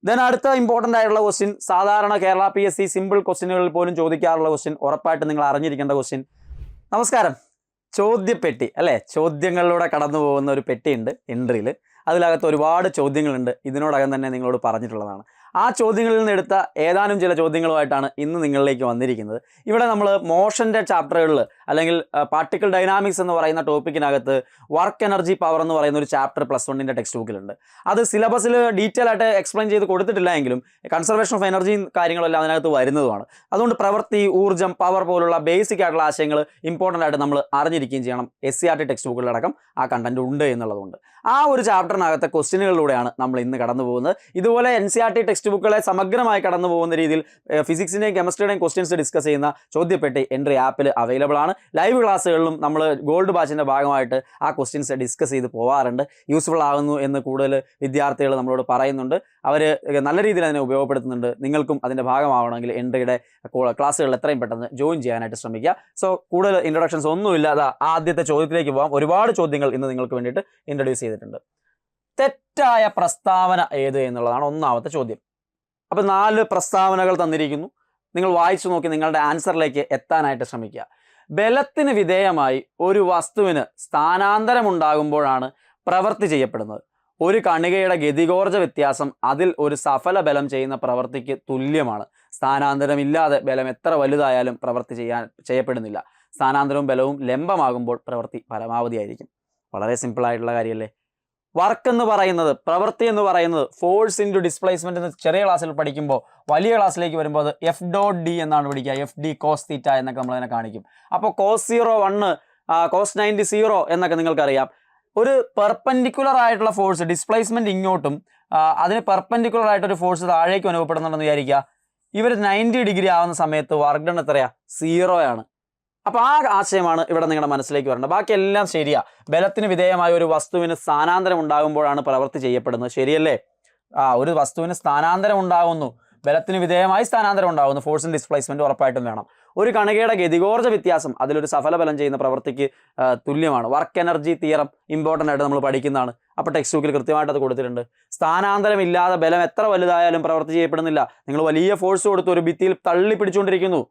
Then അടുത്ത important ആയിട്ടുള്ള question, സാധാരണ കേരള PSC സിമ്പിൾ ക്വസ്റ്റ്യനുകളിൽ പോലും ചോദിക്കാറുള്ള ക്വസ്റ്റ്യൻ, ഉറപ്പായിട്ട് നിങ്ങൾ അറിഞ്ഞിരിക്കേണ്ട ക്വസ്റ്റ്യൻ. നമസ്കാരം. ചോദ്യപ്പെട്ടി അല്ലേ, ചോദ്യങ്ങളിലൂടെ കടന്നു പോകുന്ന ഒരു പെട്ടിയുണ്ട് എൻട്രിയിൽ. അതിനകത്ത് ഒരുപാട് ചോദ്യങ്ങളുണ്ട്. ഇതിനോടകം തന്നെ നിങ്ങളോട് പറഞ്ഞിട്ടുള്ളതാണ്. ആ ചോദ്യങ്ങളിൽ നിന്ന് എടുത്ത ഏതാനും ചില ചോദ്യങ്ങളുമായിട്ടാണ് ഇന്ന് നിങ്ങളിലേക്ക് വന്നിരിക്കുന്നത്. ഇവിടെ നമ്മൾ മോഷൻ്റെ ചാപ്റ്ററുകളിൽ അല്ലെങ്കിൽ പാർട്ടിക്കിൾ ഡൈനാമിക്സ് എന്ന് പറയുന്ന ടോപ്പിക്കിനകത്ത് വർക്ക് എനർജി പവർ എന്ന് പറയുന്ന ഒരു ചാപ്റ്റർ +1 ടെക്സ്റ്റ് ബുക്കിലുണ്ട്. അത് സിലബസിൽ ഡീറ്റെയിൽ ആയിട്ട് എക്സ്പ്ലെയിൻ ചെയ്ത് കൊടുത്തിട്ടില്ല എങ്കിലും കൺസർവേഷൻ ഓഫ് എനർജിയും കാര്യങ്ങളെല്ലാം അതിനകത്ത് വരുന്നതുമാണ്. അതുകൊണ്ട് പ്രവൃത്തി, ഊർജ്ജം, പവർ പോലുള്ള ബേസിക് ആയിട്ടുള്ള ആശയങ്ങൾ ഇമ്പോർട്ടൻ്റ് ആയിട്ട് നമ്മൾ അറിഞ്ഞിരിക്കുകയും ചെയ്യണം. SCERT ടെക്സ്റ്റ് ബുക്കിലടക്കം ആ കണ്ടന്റ് ഉണ്ട് എന്നുള്ളതുകൊണ്ട് ആ ഒരു ചാപ്റ്ററിനകത്തെ ക്വസ്റ്റ്യനുകളിലൂടെയാണ് നമ്മൾ ഇന്ന് കടന്നു പോകുന്നത്. ഇതുപോലെ NCERT ടെക്സ്റ്റ് ബുക്കുകളെ സമഗ്രമായി കടന്നു പോകുന്ന രീതിയിൽ ഫിസിക്സിൻ്റെയും കെമിസ്ട്രിയുടെയും ക്വസ്റ്റ്യൻസ് ഡിസ്കസ് ചെയ്യുന്ന ചോദ്യപ്പെട്ടി എൻട്രി ആപ്പിൽ അവൈലബിൾ ആണ്. ലൈവ് ക്ലാസ്സുകളിലും നമ്മൾ ഗോൾഡ് ബാച്ചിൻ്റെ ഭാഗമായിട്ട് ആ ക്വസ്റ്റ്യൻസ് ഡിസ്കസ് ചെയ്ത് പോകാറുണ്ട്. യൂസ്ഫുൾ ആകുന്നു എന്ന് കൂടുതൽ വിദ്യാർത്ഥികൾ നമ്മളോട് പറയുന്നുണ്ട്. അവർ നല്ല രീതിയിൽ അതിനെ ഉപയോഗപ്പെടുത്തുന്നുണ്ട്. നിങ്ങൾക്കും അതിൻ്റെ ഭാഗമാവണമെങ്കിൽ എൻട്രിയുടെ ക്ലാസ്സുകളിൽ എത്രയും പെട്ടെന്ന് ജോയിൻ ചെയ്യാനായിട്ട് ശ്രമിക്കുക. സോ കൂടുതൽ ഇൻട്രൊഡക്ഷൻസ് ഒന്നുമില്ലാതെ ആദ്യത്തെ ചോദ്യത്തിലേക്ക് പോകാം. ഒരുപാട് ചോദ്യങ്ങൾ ഇന്ന് നിങ്ങൾക്ക് വേണ്ടിയിട്ട് ഇൻട്രൊഡ്യൂസ് ചെയ്തിട്ടുണ്ട്. തെറ്റായ പ്രസ്താവന ഏത് എന്നുള്ളതാണ് ഒന്നാമത്തെ ചോദ്യം. അപ്പോൾ 4 പ്രസ്താവനകൾ തന്നിരിക്കുന്നു. നിങ്ങൾ വായിച്ചു നോക്കി നിങ്ങളുടെ ആൻസറിലേക്ക് എത്താനായിട്ട് ശ്രമിക്കുക. ബലത്തിന് വിധേയമായി ഒരു വസ്തുവിന് സ്ഥാനാന്തരമുണ്ടാകുമ്പോഴാണ് പ്രവൃത്തി ചെയ്യപ്പെടുന്നത്. ഒരു കണികയുടെ ഗതികോർജ വ്യത്യാസം അതിൽ ഒരു സഫല ബലം ചെയ്യുന്ന പ്രവൃത്തിക്ക് തുല്യമാണ്. സ്ഥാനാന്തരമില്ലാതെ ബലം എത്ര വലുതായാലും പ്രവൃത്തി ചെയ്യപ്പെടുന്നില്ല. സ്ഥാനാന്തരവും ബലവും ലംബമാകുമ്പോൾ പ്രവൃത്തി പരമാവധിയായിരിക്കും. വളരെ സിമ്പിളായിട്ടുള്ള കാര്യമല്ലേ. വർക്ക് എന്ന് പറയുന്നത്, പ്രവൃത്തി എന്ന് പറയുന്നത് ഫോഴ്സ് ഇൻറ്റു ഡിസ്പ്ലേസ്മെൻറ്റ് എന്ന് ചെറിയ ക്ലാസ്സിൽ പഠിക്കുമ്പോൾ വലിയ ക്ലാസ്സിലേക്ക് വരുമ്പോൾ അത് F.D എന്നാണ് പഠിക്കുക. FD cos θ എന്നൊക്കെ നമ്മളതിനെ കാണിക്കും. അപ്പോൾ cos 0 1 cos 90 0 എന്നൊക്കെ നിങ്ങൾക്കറിയാം. ഒരു പെർപെൻഡിക്കുലർ ആയിട്ടുള്ള ഫോഴ്സ്, ഡിസ്പ്ലേസ്മെൻറ്റ് ഇങ്ങോട്ടും അതിന് പെർപെൻഡിക്കുലർ ആയിട്ടൊരു ഫോഴ്സ് താഴേക്കും അനുഭവപ്പെടുന്നുണ്ടെന്ന് വിചാരിക്കുക. ഇവർ 90 ഡിഗ്രി ആവുന്ന സമയത്ത് വർക്ക് ഡൺ എത്രയാണ്? 0 ആണ്. അപ്പോൾ ആ ആശയമാണ് ഇവിടെ നിങ്ങളുടെ മനസ്സിലേക്ക് വരേണ്ടത്. ബാക്കിയെല്ലാം ശരിയാ. ബലത്തിന് വിധേയമായ ഒരു വസ്തുവിന് സ്ഥാനാന്തരം ഉണ്ടാകുമ്പോഴാണ് പ്രവൃത്തി ചെയ്യപ്പെടുന്നത്. ശരിയല്ലേ? ഒരു വസ്തുവിന് സ്ഥാനാന്തരം ഉണ്ടാകുന്നു, ബലത്തിന് വിധേയമായി സ്ഥാനാന്തരം ഉണ്ടാകുന്നു. ഫോഴ്സും ഡിസ്പ്ലേസ്മെൻറ്റ് ഉറപ്പായിട്ടും വേണം. ഒരു കണികയുടെ ഗതികോർജ വ്യത്യാസം അതിലൊരു സഫല ബലം ചെയ്യുന്ന പ്രവൃത്തിക്ക് തുല്യമാണ്. വർക്ക് എനർജി തിയറം ഇമ്പോർട്ടൻ്റ് ആയിട്ട് നമ്മൾ പഠിക്കുന്നതാണ്. അപ്പോൾ ടെക്സ്റ്റ് ബുക്കിൽ കൃത്യമായിട്ട് അത് കൊടുത്തിട്ടുണ്ട്. സ്ഥാനാന്തരം ഇല്ലാതെ ബലം എത്ര വലുതായാലും പ്രവൃത്തി ചെയ്യപ്പെടുന്നില്ല. നിങ്ങൾ വലിയ ഫോഴ്സ് കൊടുത്ത് ഒരു ഭിത്തിയിൽ തള്ളി പിടിച്ചുകൊണ്ടിരിക്കുന്നു,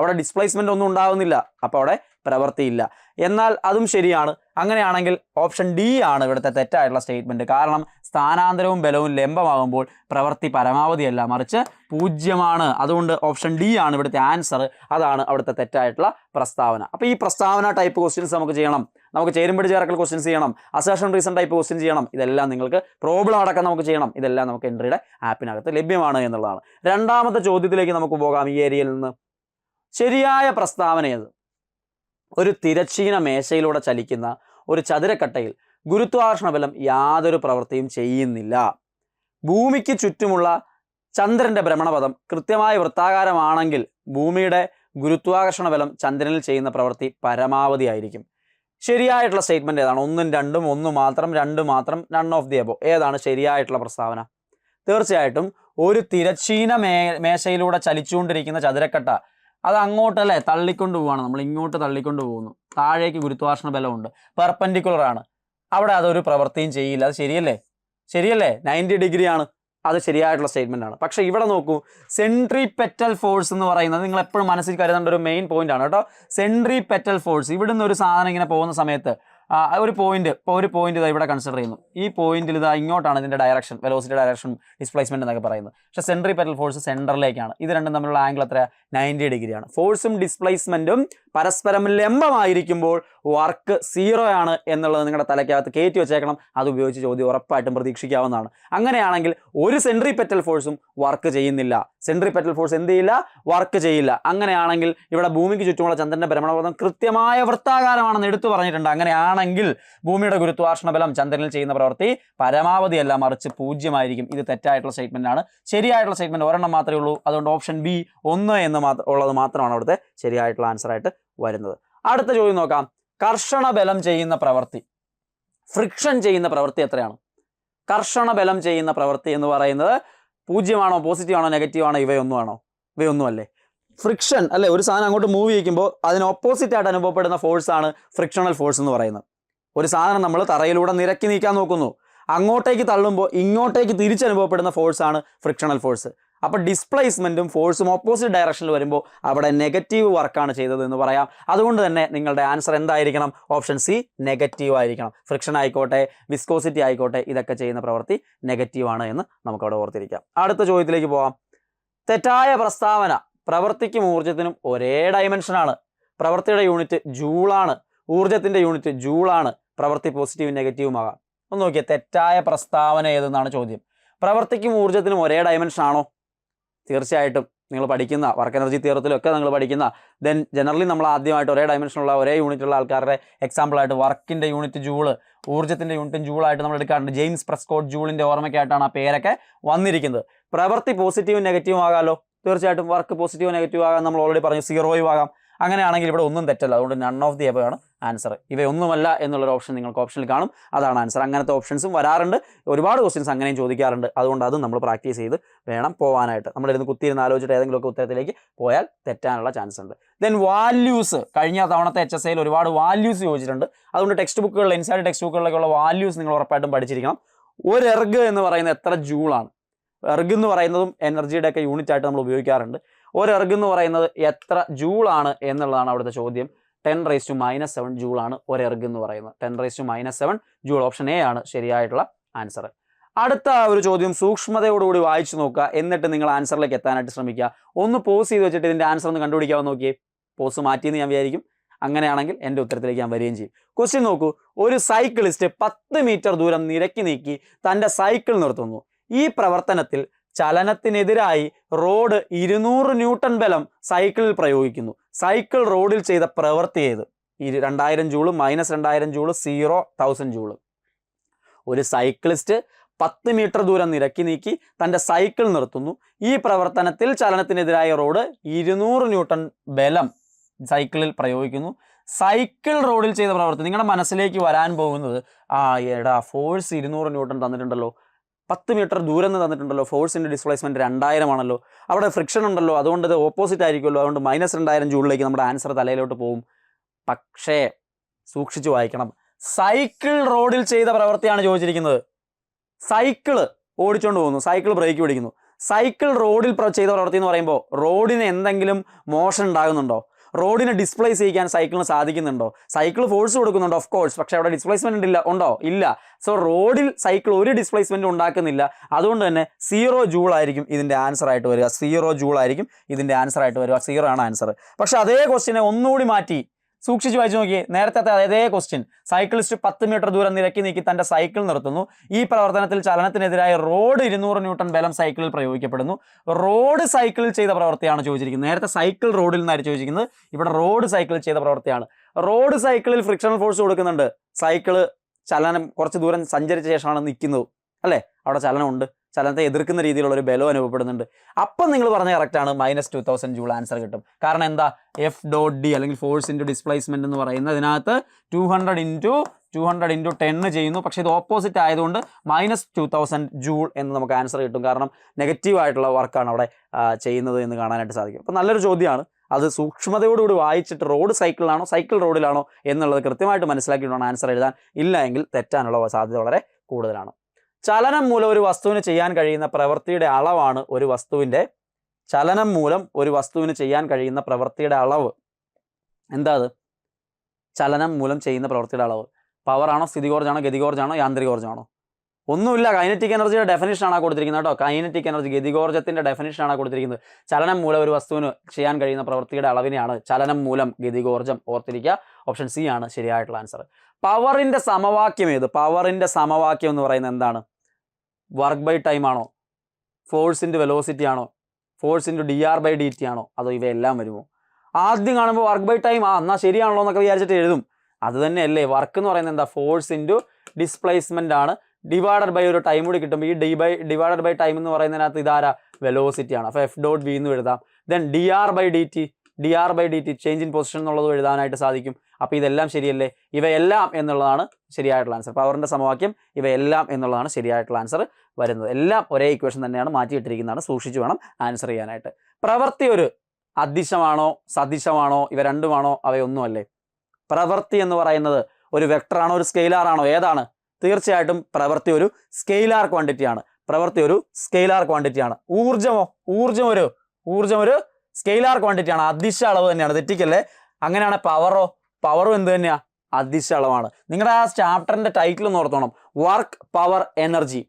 അവിടെ ഡിസ്പ്ലേസ്മെൻ്റ് ഒന്നും ഉണ്ടാകുന്നില്ല, അപ്പോൾ അവിടെ പ്രവൃത്തിയില്ല. എന്നാൽ അതും ശരിയാണ്. അങ്ങനെയാണെങ്കിൽ ഓപ്ഷൻ D ആണ് ഇവിടുത്തെ തെറ്റായിട്ടുള്ള സ്റ്റേറ്റ്മെൻറ്റ്. കാരണം സ്ഥാനാന്തരവും ബലവും ലംബമാകുമ്പോൾ പ്രവൃത്തി പരമാവധിയല്ല, മറിച്ച് 0 അതുകൊണ്ട് ഓപ്ഷൻ D ആണ് ഇവിടുത്തെ ആൻസർ. അതാണ് അവിടുത്തെ തെറ്റായിട്ടുള്ള പ്രസ്താവന. അപ്പോൾ ഈ പ്രസ്താവന ടൈപ്പ് ക്വസ്റ്റ്യൻസ് നമുക്ക് ചെയ്യണം. നമുക്ക് ചേരുംപടി ചേർക്കൽ ക്വസ്റ്റ്യൻസ് ചെയ്യണം. അസേർഷൻ റീസൺ ടൈപ്പ് ക്വസ്റ്റ്യൻ ചെയ്യണം. ഇതെല്ലാം നിങ്ങൾക്ക് പ്രോബ്ലം അടക്കം നമുക്ക് ചെയ്യണം. ഇതെല്ലാം നമുക്ക് എൻട്രിയുടെ ആപ്പിനകത്ത് ലഭ്യമാണ് എന്നുള്ളതാണ്. രണ്ടാമത്തെ ചോദ്യത്തിലേക്ക് നമുക്ക് പോകാം. ഈ ഏരിയയിൽ നിന്ന് ശരിയായ പ്രസ്താവന ഏത്? ഒരു തിരശ്ചീന മേശയിലൂടെ ചലിക്കുന്ന ഒരു ചതുരക്കട്ടയിൽ ഗുരുത്വാകർഷണ ബലം യാതൊരു പ്രവൃത്തിയും ചെയ്യുന്നില്ല. ഭൂമിക്ക് ചുറ്റുമുള്ള ചന്ദ്രൻ്റെ ഭ്രമണപഥം കൃത്യമായി വൃത്താകാരമാണെങ്കിൽ ഭൂമിയുടെ ഗുരുത്വാകർഷണ ബലം ചന്ദ്രനിൽ ചെയ്യുന്ന പ്രവൃത്തി പരമാവധി ആയിരിക്കും. ശരിയായിട്ടുള്ള സ്റ്റേറ്റ്മെൻറ്റ് ഏതാണ്? 1 2 1 മാത്രം 2 മാത്രം നൺ ഓഫ് ദി എബോ. ഏതാണ് ശരിയായിട്ടുള്ള പ്രസ്താവന? തീർച്ചയായിട്ടും ഒരു തിരശ്ചീന മേശയിലൂടെ ചലിച്ചുകൊണ്ടിരിക്കുന്ന ചതുരക്കട്ട അത് അങ്ങോട്ടല്ലേ തള്ളിക്കൊണ്ട് പോവാണ്. നമ്മൾ ഇങ്ങോട്ട് തള്ളിക്കൊണ്ട് പോകുന്നു. താഴേക്ക് ഗുരുത്വാകർഷണ ബലമുണ്ട്, പെർപെൻഡിക്കുലർ ആണ്. അവിടെ അതൊരു പ്രവൃത്തിയും ചെയ്യില്ല. അത് ശരിയല്ലേ? 90 ഡിഗ്രിയാണ്. അത് ശരിയായിട്ടുള്ള സ്റ്റേറ്റ്മെൻ്റ് ആണ്. പക്ഷേ ഇവിടെ നോക്കൂ, സെൻട്രിപെറ്റൽ ഫോഴ്സ് എന്ന് പറയുന്നത് നിങ്ങൾ എപ്പോഴും മനസ്സിൽ കരുതേണ്ട ഒരു മെയിൻ പോയിന്റ് ആണ് കേട്ടോ. സെൻട്രിപെറ്റൽ ഫോഴ്സ്, ഇവിടുന്ന് ഒരു സാധനം ഇങ്ങനെ പോകുന്ന സമയത്ത് ഒരു പോയിന്റ് ഇതാ ഇവിടെ കൺസിഡർ ചെയ്യുന്നു. ഈ പോയിന്റിൽ ഇതാ ഇങ്ങോട്ടാണ് ഇതിൻ്റെ ഡയറക്ഷൻ, വെലോസിറ്റി ഡയറക്ഷൻ, ഡിസ്പ്ലേസ്മെന്റ് എന്നൊക്കെ പറയുന്നത്. പക്ഷേ സെൻട്രിപെറ്റൽ ഫോഴ്സ് സെൻറ്ററിലേക്കാണ്. ഇത് രണ്ടും തമ്മിലുള്ള ആംഗിൾ എത്ര? 90 ഡിഗ്രിയാണ്. ഫോഴ്സും ഡിസ്പ്ലേസ്മെന്റും പരസ്പരം ലംബമായിരിക്കുമ്പോൾ വർക്ക് 0 ആണ് എന്നുള്ളത് നിങ്ങളുടെ തലയ്ക്കകത്ത് കയറ്റി വെച്ചേക്കണം. അത് ഉപയോഗിച്ച് ചോദ്യം ഉറപ്പായിട്ടും പ്രതീക്ഷിക്കാവുന്നതാണ്. അങ്ങനെയാണെങ്കിൽ ഒരു സെൻട്രിപെറ്റൽ ഫോഴ്സും വർക്ക് ചെയ്യുന്നില്ല. സെൻട്രിപെറ്റൽ ഫോഴ്സ് എന്ത് ചെയ്യില്ല? വർക്ക് ചെയ്യില്ല. അങ്ങനെയാണെങ്കിൽ ഇവിടെ ഭൂമിക്ക് ചുറ്റുമുള്ള ചന്ദ്രന്റെ ഭ്രമണപഥം കൃത്യമായ വൃത്താകാരമാണെന്ന് എടുത്തു പറഞ്ഞിട്ടുണ്ട്. അങ്ങനെയാണെങ്കിൽ ഭൂമിയുടെ ഗുരുത്വാകർഷണ ബലം ചന്ദ്രനിൽ ചെയ്യുന്ന പ്രവൃത്തി പരമാവധിയല്ല, മറിച്ച് 0 ആയിരിക്കും. ഇത് തെറ്റായിട്ടുള്ള സ്റ്റേറ്റ്മെന്റ് ആണ്. ശരിയായിട്ടുള്ള സ്റ്റേറ്റ്മെന്റ് ഒരെണ്ണം മാത്രമേ ഉള്ളൂ. അതുകൊണ്ട് ഓപ്ഷൻ B 1 എന്ന് ഉള്ളത് മാത്രമാണ് അവിടുത്തെ ശരിയായിട്ടുള്ള ആൻസർ ആയിട്ട് വരുന്നത്. അടുത്ത ചോദ്യം നോക്കാം. കർഷണ ബലം ചെയ്യുന്ന പ്രവൃത്തി, ഫ്രിക്ഷൻ ചെയ്യുന്ന പ്രവൃത്തി എത്രയാണ്? കർഷണ ബലം ചെയ്യുന്ന പ്രവൃത്തി എന്ന് പറയുന്നത് 0 ആണോ, പോസിറ്റീവ് ആണോ, നെഗറ്റീവ് ആണോ, ഇവയൊന്നും അല്ലേ? ഫ്രിക്ഷൻ അല്ലേ? ഒരു സാധനം അങ്ങോട്ട് മൂവ് ചെയ്യിക്കുമ്പോൾ അതിന് ഓപ്പോസിറ്റ് ആയിട്ട് അനുഭവപ്പെടുന്ന ഫോഴ്സ് ആണ് ഫ്രിക്ഷണൽ ഫോഴ്സ് എന്ന് പറയുന്നത്. ഒരു സാധനം നമ്മൾ തറയിലൂടെ നിരക്കി നീക്കാൻ നോക്കുന്നു. അങ്ങോട്ടേക്ക് തള്ളുമ്പോൾ ഇങ്ങോട്ടേക്ക് തിരിച്ചനുഭവപ്പെടുന്ന ഫോഴ്സാണ് ഫ്രിക്ഷണൽ ഫോഴ്സ്. അപ്പോൾ ഡിസ്പ്ലേസ്മെൻറ്റും ഫോഴ്സും ഓപ്പോസിറ്റ് ഡയറക്ഷനിൽ വരുമ്പോൾ അവിടെ നെഗറ്റീവ് വർക്കാണ് ചെയ്തത് എന്ന് പറയാം. അതുകൊണ്ട് തന്നെ നിങ്ങളുടെ ആൻസർ എന്തായിരിക്കണം? ഓപ്ഷൻ സി നെഗറ്റീവ് ആയിരിക്കണം. ഫ്രിക്ഷൻ ആയിക്കോട്ടെ, വിസ്കോസിറ്റി ആയിക്കോട്ടെ, ഇതൊക്കെ ചെയ്യുന്ന പ്രവൃത്തി നെഗറ്റീവാണ് എന്ന് നമുക്കവിടെ ഓർത്തിരിക്കാം. അടുത്ത ചോദ്യത്തിലേക്ക് പോകാം. തെറ്റായ പ്രസ്താവന. പ്രവൃത്തിക്കും ഊർജ്ജത്തിനും ഒരേ ഡയമെൻഷനാണ്. പ്രവൃത്തിയുടെ യൂണിറ്റ് ജൂളാണ്, ഊർജ്ജത്തിൻ്റെ യൂണിറ്റ് ജൂളാണ്. പ്രവൃത്തി പോസിറ്റീവും നെഗറ്റീവുമാകാം. ഒന്ന് നോക്കിയേ, തെറ്റായ പ്രസ്താവന ഏതെന്നാണ് ചോദ്യം. പ്രവൃത്തിക്കും ഊർജ്ജത്തിനും ഒരേ ഡയമെൻഷൻ ആണോ? തീർച്ചയായിട്ടും നിങ്ങൾ പഠിക്കുന്ന വർക്ക് എനർജി തിയറത്തിലൊക്കെ നിങ്ങൾ പഠിക്കുന്ന ദെൻ ജനറലി നമ്മൾ ആദ്യമായിട്ട് ഒരേ ഡയമെൻഷനുള്ള ഒരേ യൂണിറ്റുള്ള ആൾക്കാരുടെ എക്സാമ്പിളായിട്ട് വർക്കിൻ്റെ യൂണിറ്റ് ജൂള്, ഊർജ്ജത്തിൻ്റെ യൂണിറ്റും ജൂളായിട്ട് നമ്മൾ എടുക്കാറുണ്ട്. ജെയിംസ് പ്രെസ്കോട്ട് ജൂളിൻ്റെ ഓർമ്മയ്ക്കായിട്ടാണ് ആ പേരൊക്കെ വന്നിരിക്കുന്നത്. പ്രവൃത്തി പോസിറ്റീവും നെഗറ്റീവും ആകാമല്ലോ. തീർച്ചയായിട്ടും വർക്ക് പോസിറ്റീവ് നെഗറ്റീവ് ആകാം. നമ്മൾ ഓൾറെഡി പറഞ്ഞു, സീറോയും ആകാം. അങ്ങനെയാണെങ്കിൽ ഇവിടെ ഒന്നും തെറ്റല്ല. അതുകൊണ്ട് നൺ ഓഫ് ദി എബവ് ആണ് ആൻസർ. ഇവയൊന്നുമല്ല എന്നുള്ളൊരു ഓപ്ഷൻ നിങ്ങൾക്ക് ഓപ്ഷനിൽ കാണും, അതാണ് ആൻസർ. അങ്ങനത്തെ ഓപ്ഷൻസും വരാറുണ്ട്, ഒരുപാട് ക്വസ്റ്റ്യൻസ് അങ്ങനെയും ചോദിക്കാറുണ്ട്. അതുകൊണ്ട് അതും നമ്മൾ പ്രാക്ടീസ് ചെയ്ത് വേണം പോകാനായിട്ട്. നമ്മളിരുന്ന് കുത്തിയിരുന്ന് ആലോചിച്ചിട്ട് ഏതെങ്കിലുമൊക്കെ ഉത്തരത്തിലേക്ക് പോയാൽ തെറ്റാനുള്ള ചാൻസ് ഉണ്ട്. Then values. കഴിഞ്ഞ തവണത്തെ HSIയിൽ ഒരുപാട് വാല്യൂസ് ചോദിച്ചിട്ടുണ്ട്. അതുകൊണ്ട് ടെക്സ്റ്റ് ബുക്കുകളിൽ, ഇൻസൈഡ് ടെക്സ്റ്റ് ബുക്കുകളിലേക്കുള്ള വാല്യൂസ് നിങ്ങൾ ഉറപ്പായിട്ടും പഠിച്ചിരിക്കണം. ഒരു എർഗ് എന്ന് പറയുന്നത് എത്ര ജൂളാണ്? എർഗ് എന്ന് പറയുന്നതും എനർജിയുടെ ഒക്കെ യൂണിറ്റ് ആയിട്ട് നമ്മൾ ഉപയോഗിക്കാറുണ്ട്. ഒരു എർഗ് എന്ന് പറയുന്നത് എത്ര ജൂളാണ് എന്നുള്ളതാണ് അവിടുത്തെ ചോദ്യം. 10⁻⁻7 ജൂളാണ് ഒരു എർഗ് എന്ന് പറയുന്നത്. 10⁻⁻7 ജൂൾ. ഓപ്ഷൻ എ ആണ് ശരിയായിട്ടുള്ള ആൻസർ. അടുത്ത ഒരു ചോദ്യം സൂക്ഷ്മതയോടുകൂടി വായിച്ചു നോക്കുക, എന്നിട്ട് നിങ്ങൾ ആൻസറിലേക്ക് എത്താനായിട്ട് ശ്രമിക്കുക. ഒന്ന് പോസ് ചെയ്ത് വെച്ചിട്ട് ഇതിൻ്റെ ആൻസർ ഒന്ന് കണ്ടുപിടിക്കാമെന്ന് നോക്കിയേ. പോസ് മാറ്റിയെന്ന് ഞാൻ വിചാരിക്കും. അങ്ങനെയാണെങ്കിൽ എൻ്റെ ഉത്തരത്തിലേക്ക് ഞാൻ വരികയും ചെയ്യും. ക്വസ്റ്റ്യൻ നോക്കൂ. ഒരു സൈക്കിളിസ്റ്റ് 10 മീറ്റർ ദൂരം നിരക്കി നീക്കി തൻ്റെ സൈക്കിൾ നിർത്തുന്നു. ഈ പ്രവർത്തനത്തിൽ ചലനത്തിനെതിരായി റോഡ് 200 ന്യൂട്ടൺ ബലം സൈക്കിളിൽ പ്രയോഗിക്കുന്നു. സൈക്കിൾ റോഡിൽ ചെയ്ത പ്രവൃത്തി ഏത്? 2000 ജൂള്, -2000 ജൂള്, 1000 ജൂള്. ഒരു സൈക്ലിസ്റ്റ് 10 മീറ്റർ ദൂരം നിരക്കി നീക്കി തൻ്റെ സൈക്കിൾ നിർത്തുന്നു. ഈ പ്രവർത്തനത്തിൽ ചലനത്തിനെതിരായ റോഡ് 200 ന്യൂട്ടൺ ബലം സൈക്കിളിൽ പ്രയോഗിക്കുന്നു. സൈക്കിൾ റോഡിൽ ചെയ്ത പ്രവൃത്തി. നിങ്ങളുടെ മനസ്സിലേക്ക് വരാൻ പോകുന്നത്, എടാ ഫോഴ്സ് 200 ന്യൂട്ടൺ തന്നിട്ടുണ്ടല്ലോ, 10 മീറ്റർ ദൂരം നിന്ന് തന്നിട്ടുണ്ടല്ലോ, ഫോഴ്സിൻ്റെ ഡിസ്പ്ലേസ്മെൻറ്റ് 2000 ആണല്ലോ, അവിടെ ഫ്രിക്ഷൻ ഉണ്ടല്ലോ, അതുകൊണ്ട് ഇത് ഓപ്പോസിറ്റ് ആയിരിക്കുമല്ലോ, അതുകൊണ്ട് -2000 ജൂളിലേക്ക് നമ്മുടെ ആൻസർ തലയിലോട്ട് പോകും. പക്ഷേ സൂക്ഷിച്ചു വായിക്കണം. സൈക്കിൾ റോഡിൽ ചെയ്ത പ്രവൃത്തിയാണ് ചോദിച്ചിരിക്കുന്നത്. സൈക്കിള് ഓടിച്ചുകൊണ്ട് പോകുന്നു, സൈക്കിൾ ബ്രേക്ക് പിടിക്കുന്നു. സൈക്കിൾ റോഡിൽ ചെയ്ത പ്രവൃത്തി എന്ന് പറയുമ്പോൾ റോഡിന് എന്തെങ്കിലും മോഷൻ ഉണ്ടാകുന്നുണ്ടോ? റോഡിനെ ഡിസ്പ്ലേസ് ചെയ്യിക്കാൻ സൈക്കിളിന് സാധിക്കുന്നുണ്ടോ? സൈക്കിൾ ഫോഴ്സ് കൊടുക്കുന്നുണ്ടോ? Of course. പക്ഷേ അവിടെ ഡിസ്പ്ലേസ്മെൻറ്റ് ഉണ്ടോ? ഇല്ല. സോ റോഡിൽ സൈക്കിൾ ഒരു ഡിസ്പ്ലേസ്മെൻറ്റ് ഉണ്ടാക്കുന്നില്ല. അതുകൊണ്ട് തന്നെ 0 ജൂൾ ആയിരിക്കും ഇതിൻ്റെ ആൻസർ ആയിട്ട് വരിക. 0 ജൂൾ ആയിരിക്കും ഇതിൻ്റെ ആൻസർ ആയിട്ട് വരിക. 0 ആണ് ആൻസർ. പക്ഷേ അതേ ക്വസ്റ്റ്യനെ ഒന്നുകൂടി മാറ്റി സൂക്ഷിച്ച് വായിച്ചു നോക്കിയേ. നേരത്തെ അതേ ക്വസ്റ്റ്യൻ. സൈക്കിളിസ്റ്റ് 10 മീറ്റർ ദൂരം നിരക്കി നീക്കി തൻ്റെ സൈക്കിൾ നിർത്തുന്നു. ഈ പ്രവർത്തനത്തിൽ ചലനത്തിനെതിരായ റോഡ് 200 ന്യൂട്ടൺ ബലം സൈക്കിളിൽ പ്രയോഗിക്കപ്പെടുന്നു. റോഡ് സൈക്കിളിൽ ചെയ്ത പ്രവൃത്തിയാണ് ചോദിച്ചിരിക്കുന്നത്. നേരത്തെ സൈക്കിൾ റോഡിൽ നിന്നായിരുന്നു ചോദിച്ചിരിക്കുന്നത്, ഇവിടെ റോഡ് സൈക്കിളിൽ ചെയ്ത പ്രവൃത്തിയാണ്. റോഡ് സൈക്കിളിൽ ഫ്രിക്ഷണൽ ഫോഴ്സ് കൊടുക്കുന്നുണ്ട്. സൈക്കിള് ചലനം കുറച്ച് ദൂരം സഞ്ചരിച്ച ശേഷമാണ് നിൽക്കുന്നത്, അല്ലേ? അവിടെ ചലനമുണ്ട്. ചലനത്തെ എതിർക്കുന്ന രീതിയിലുള്ള ഒരു ബലം അനുഭവപ്പെടുന്നുണ്ട്. അപ്പം നിങ്ങൾ പറഞ്ഞ കറക്റ്റാണ്, -2000 ജൂൾ ആൻസർ കിട്ടും. കാരണം എന്താ? F.D അല്ലെങ്കിൽ ഫോഴ്സ് ഇൻറ്റു ഡിസ്പ്ലേസ്മെൻറ്റ് എന്ന് പറയുന്നത് ഇതിനകത്ത് 200 × 10 ചെയ്യുന്നു. പക്ഷേ ഇത് ഓപ്പോസിറ്റ് ആയതുകൊണ്ട് -2000 ജൂൾ എന്ന് നമുക്ക് ആൻസർ കിട്ടും. കാരണം നെഗറ്റീവ് ആയിട്ടുള്ള വർക്കാണ് അവിടെ ചെയ്യുന്നത് എന്ന് കാണാനായിട്ട് സാധിക്കും. അപ്പോൾ നല്ലൊരു ചോദ്യമാണ്. അത് സൂക്ഷ്മതയോടുകൂടി വായിച്ചിട്ട് റോഡ് സൈക്കിളിലാണോ സൈക്കിൾ റോഡിലാണോ എന്നുള്ളത് കൃത്യമായിട്ട് മനസ്സിലാക്കിയിട്ടാണ് ആൻസർ എഴുതാൻ. ഇല്ല എങ്കിൽ തെറ്റാനുള്ള സാധ്യത വളരെ കൂടുതലാണ്. ചലനം മൂലം ഒരു വസ്തുവിന് ചെയ്യാൻ കഴിയുന്ന പ്രവൃത്തിയുടെ അളവാണ് ഒരു വസ്തുവിൻ്റെ ചലനം മൂലം ഒരു വസ്തുവിന് ചെയ്യാൻ കഴിയുന്ന പ്രവൃത്തിയുടെ അളവ്. എന്താ അത്? ചലനം മൂലം ചെയ്യുന്ന പ്രവൃത്തിയുടെ അളവ്. പവറാണോ, സ്ഥിതികോർജ്ജമാണോ, ഗതികോർജ്ജമാണോ, യാന്ത്രികോർജ്ജമാണോ? ഒന്നുമില്ല. കൈനറ്റിക് എനർജിയുടെ ഡെഫിനിഷനാണ് കൊടുത്തിരിക്കുന്നത് കേട്ടോ. കൈനറ്റിക് എനർജി, ഗതികോർജ്ജത്തിൻ്റെ ഡെഫിനിഷനാണ് കൊടുത്തിരിക്കുന്നത്. ചലനം മൂലം ഒരു വസ്തുവിന് ചെയ്യാൻ കഴിയുന്ന പ്രവൃത്തിയുടെ അളവിനെയാണ് ചലനം മൂലം ഗതികോർജ്ജം. ഓർത്തിരിക്കുക. ഓപ്ഷൻ സി ആണ് ശരിയായിട്ടുള്ള ആൻസർ. പവറിൻ്റെ സമവാക്യം ഏത്? പവറിൻ്റെ സമവാക്യം എന്ന് പറയുന്നത് എന്താണ്? വർക്ക് ബൈ ടൈം ആണോ, ഫോഴ്സ് ഇൻറ്റു വെലോസിറ്റി ആണോ, ഫോഴ്സ് ഇൻറ്റു dr/dt ആണോ, അതോ ഇവയെല്ലാം വരുമോ? ആദ്യം കാണുമ്പോൾ വർക്ക് ബൈ ടൈം എന്നാൽ ശരിയാണല്ലോ എന്നൊക്കെ വിചാരിച്ചിട്ട് എഴുതും. അത് തന്നെയല്ലേ വർക്ക് എന്ന് പറയുന്നത്? എന്താ? ഫോഴ്സ് ഇൻറ്റു ഡിസ്പ്ലേസ്മെൻ്റ് ആണ്. ഡിവൈഡഡ് ബൈ ഒരു ടൈം കൂടി കിട്ടുമ്പോൾ ഈ ഡിവൈഡഡ് ബൈ ടൈം എന്ന് പറയുന്നതിനകത്ത് ഇതാരാ? വെലോസിറ്റി ആണ്. അപ്പോൾ F.V എന്ന് എഴുതാം. Then dr/dt change in position എന്നുള്ളത് എഴുതാനായിട്ട് സാധിക്കും. അപ്പോൾ ഇതെല്ലാം ശരിയല്ലേ? ഇവയെല്ലാം എന്നുള്ളതാണ് ശരിയായിട്ടുള്ള ആൻസർ. പവറിൻ്റെ സമവാക്യം ഇവയെല്ലാം എന്നുള്ളതാണ് ശരിയായിട്ടുള്ള ആൻസർ വരുന്നത്. എല്ലാം ഒരേ ഇക്വേഷൻ തന്നെയാണ്, മാറ്റിയിട്ടിരിക്കുന്നതാണ്. സൂക്ഷിച്ചു വേണം ആൻസർ ചെയ്യാനായിട്ട്. പ്രവൃത്തി ഒരു അദിശമാണോ സദിശമാണോ ഇവ രണ്ടുമാണോ? അവയൊന്നുമല്ലേ. പ്രവൃത്തി എന്ന് പറയുന്നത് ഒരു വെക്ടറാണോ, ഒരു സ്കെയിലാറാണോ? ഏതാണ്? തീർച്ചയായിട്ടും പ്രവൃത്തി ഒരു സ്കെയിലാർ ക്വാണ്ടിറ്റിയാണ്. ഊർജം ഒരു സ്കെയിലാർ ക്വാണ്ടിറ്റിയാണ്, അദിശ അളവ് തന്നെയാണ്, തെറ്റിക്കല്ലേ. അങ്ങനെയാണ് പവറും എന്ത് തന്നെയാ, അദിശ അളവാണ്. നിങ്ങളുടെ ആ ചാപ്റ്ററിന്റെ ടൈറ്റിൽ ഒന്ന് ഓർത്തോണം, വർക്ക് പവർ എനർജി.